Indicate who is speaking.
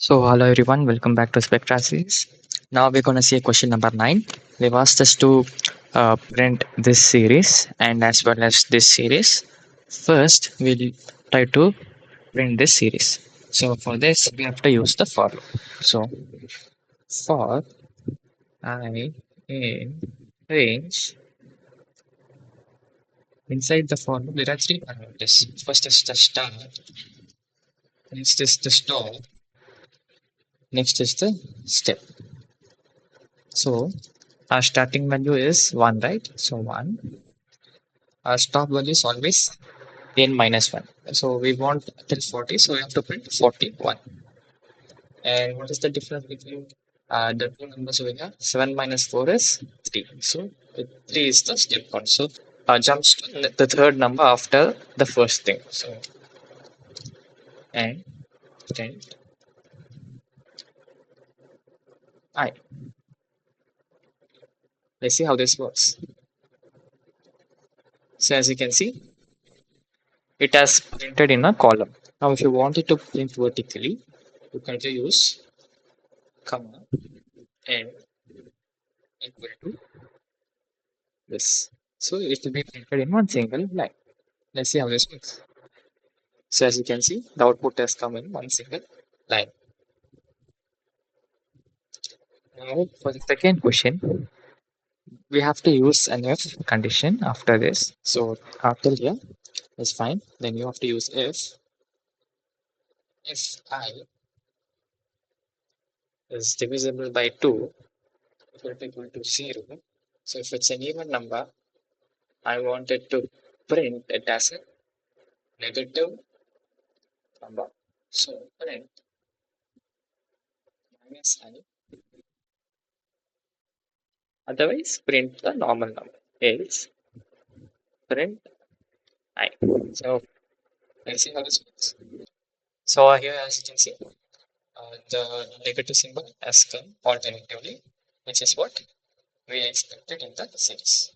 Speaker 1: So hello everyone, welcome back to SPECTRACS. Now we're going to see question number 9. They've asked us to print this series and as well as this series. First, we'll try to print this series. So for this, we have to use the for loop. So for I in range, inside the for loop, there are three parameters. First is the start, next is the stop, next is the step. So our starting value is 1, right? So 1. Our stop value is always n minus 1. So we want till 40, so we have to print 41. And what is the difference between the two numbers over here? 7 minus 4 is 3. So 3 is the step one. So jumps to the third number after the first thing. So and print I. Let's see how this works. So as you can see, it has printed in a column. Now if you want it to print vertically, you can use comma and equal to this. So it will be printed in one single line. Let's see how this works. So as you can see, the output has come in one single line. Now for the second question, we have to use an if condition after this. So after here is fine. Then you have to use if I is divisible by 2 equal to 0. So if it's an even number, I want it to print it as a negative number. So print minus I. Otherwise, print the normal number. Else, print I. So let's see how this works. So here, as you can see, the negative symbol has come alternatively, which is what we expected in the series.